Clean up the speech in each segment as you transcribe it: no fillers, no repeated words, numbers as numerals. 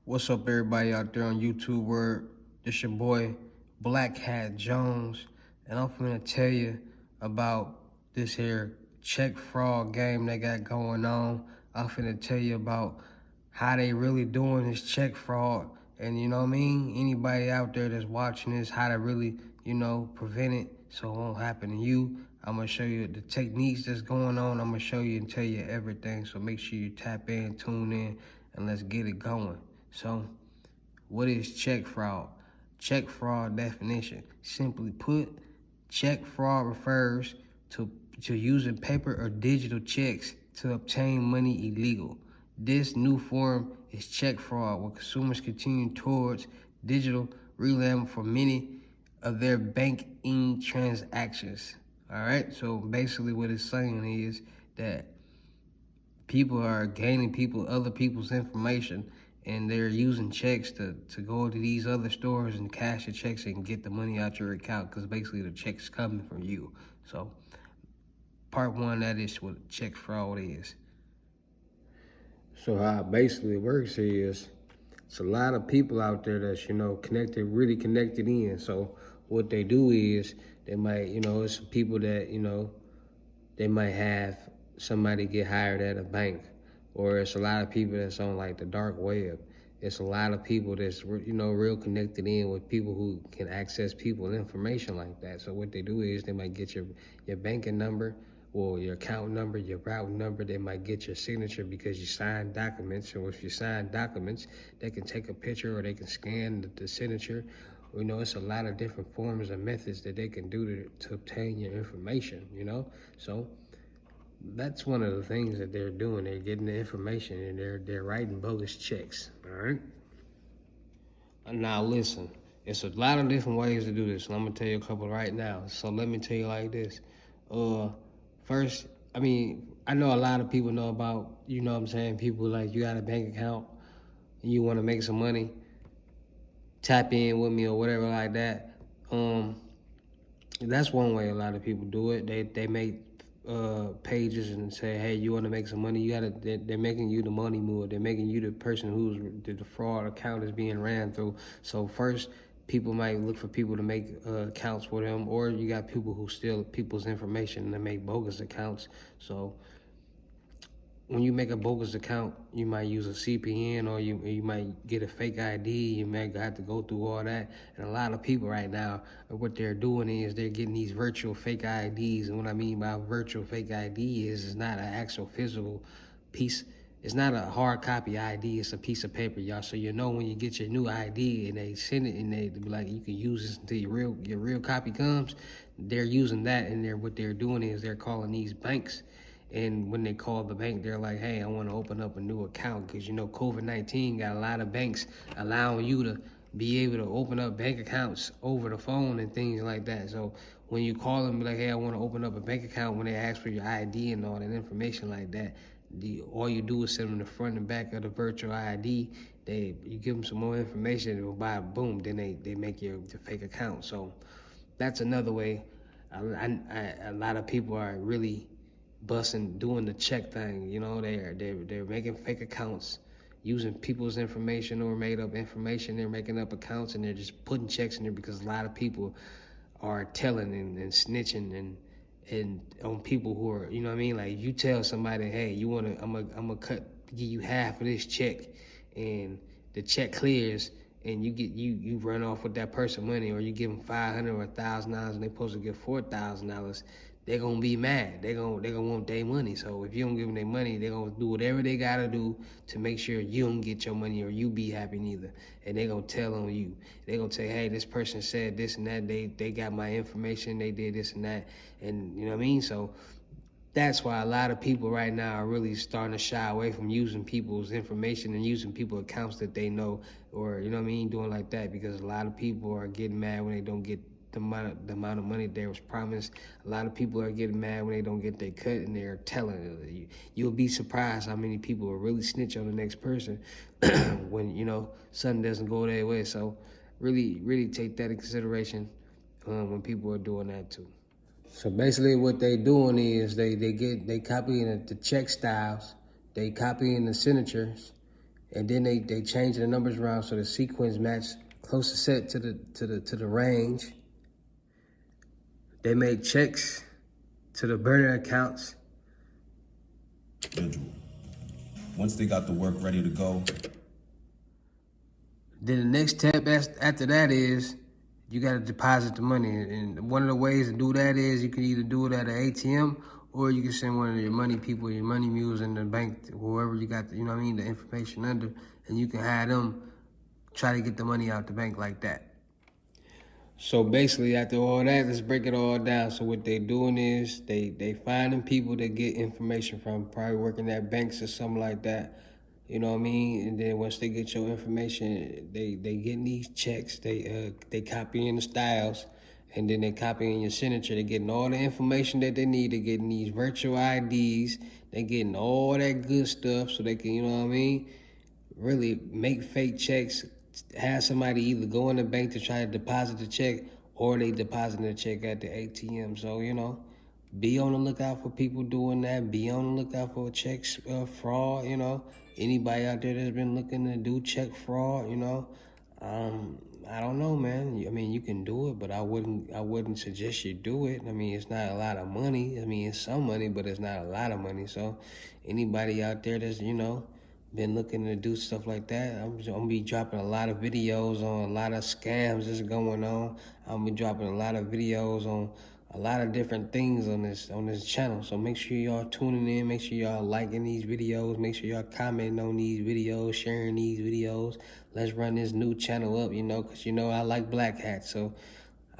What's up, everybody out there on YouTube world? This your boy, Black Hat Jones, and I'm finna tell you about this here check fraud game they got going on. I'm finna tell you about how they really doing this check fraud, and you know what I mean? Anybody out there that's watching this, how to really, prevent it so it won't happen to you. I'm gonna show you the techniques that's going on. I'm gonna show you and tell you everything. So make sure you tap in, tune in, and let's get it going. So, what is check fraud? Check fraud definition. Simply put, check fraud refers to using paper or digital checks to obtain money illegal. This new form is check fraud, where consumers continue towards digital realm for many of their banking transactions. All right, so basically what it's saying is that people are gaining other people's information, and they're using checks to go to these other stores and cash the checks and get the money out your account, because basically the check's coming from you. So part one, that is what check fraud is. So how it basically works is it's a lot of people out there that's, connected, really connected in. So what they do is they might, it's people that, they might have somebody get hired at a bank, or it's a lot of people that's on like the dark web. It's a lot of people that's, real connected in with people who can access people information like that. So what they do is they might get your banking number or your account number, your route number. They might get your signature because you signed documents. Or if you sign documents, they can take a picture or they can scan the signature. It's a lot of different forms and methods that they can do to obtain your information, So that's one of the things that they're doing. They're getting the information and they're writing bogus checks, all right? Now listen, it's a lot of different ways to do this, and I'm gonna tell you a couple right now. So let me tell you like this. First, I know a lot of people know about, people like, you got a bank account and you wanna make some money, tap in with me or whatever like that. That's one way a lot of people do it. They make pages and say, hey, you want to make some money? They're making you the money mover. They're making you the person who's the fraud account is being ran through. So first, people might look for people to make accounts for them, or you got people who steal people's information and they make bogus accounts. So when you make a bogus account, you might use a CPN, or you might get a fake ID. You might have to go through all that. And a lot of people right now, what they're doing is they're getting these virtual fake IDs. And what I mean by virtual fake ID is it's not an actual physical piece. It's not a hard copy ID. It's a piece of paper, y'all. So when you get your new ID and they send it and they be like, you can use this until your real copy comes. They're using that, and what they're doing is they're calling these banks. And when they call the bank, they're like, hey, I want to open up a new account, because, COVID-19 got a lot of banks allowing you to be able to open up bank accounts over the phone and things like that. So when you call them, be like, hey, I want to open up a bank account, when they ask for your ID and all that information like that, all you do is send them the front and back of the virtual ID. You give them some more information, and boom, then they make the fake account. So that's another way. A lot of people are really doing the check thing. They're making fake accounts, using people's information or made up information. They're making up accounts and they're just putting checks in there, because a lot of people are telling and snitching and on people who are, like, you tell somebody, hey, I'm gonna give you half of this check, and the check clears, and you run off with that person money, or you give them $500 or $1,000 and they're supposed to get $4,000. They're gonna be mad. They're gonna want their money. So if you don't give them their money, they're gonna do whatever they gotta do to make sure you don't get your money or you be happy neither. And they're gonna tell on you. They're gonna say, hey, this person said this and that. They got my information. They did this and that. And you know what I mean? So that's why a lot of people right now are really starting to shy away from using people's information and using people's accounts that they know, or, doing like that, because a lot of people are getting mad when they don't get the amount of money they was promised. A lot of people are getting mad when they don't get their cut, and they're telling it. You'll be surprised how many people will really snitch on the next person when, something doesn't go their way. So really, really take that in consideration when people are doing that too. So basically what they doing is they copying the check styles, they copying the signatures, and then they change the numbers around so the sequence match close to set to the range. They make checks to the burner accounts. Once they got the work ready to go, then the next step after that is you got to deposit the money. And one of the ways to do that is you can either do it at an ATM or you can send one of your money people, your money mules in the bank, whoever you got, the information under, and you can have them try to get the money out the bank like that. So basically, after all that, let's break it all down. So what they doing is they finding people that get information from, probably working at banks or something like that. You know what I mean? And then once they get your information, they getting these checks. They copying the styles, and then they copying your signature. They getting all the information that they need. They getting these virtual IDs. They getting all that good stuff so they can, you know what I mean, really make fake checks. Have somebody either go in the bank to try to deposit the check, or they deposit the check at the ATM. So be on the lookout for people doing that. Be on the lookout for checks fraud. Anybody out there that's been looking to do check fraud. I don't know, man. I mean, you can do it, but I wouldn't suggest you do it. I mean, it's not a lot of money. I mean, it's some money, but it's not a lot of money. So anybody out there that's been looking to do stuff like that, I'm gonna be dropping a lot of videos on a lot of scams that's going on. I'm gonna be dropping a lot of videos on a lot of different things on this channel. So make sure y'all tuning in, make sure y'all liking these videos, make sure y'all commenting on these videos, sharing these videos. Let's run this new channel up, because I like black hats. So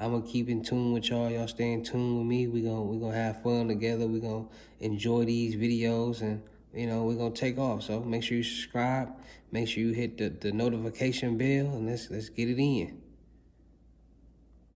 I'm gonna keep in tune with y'all. Y'all stay in tune with me. We gonna have fun together. We gonna enjoy these videos, and we're gonna take off. So make sure you subscribe. Make sure you hit the notification bell, and let's get it in.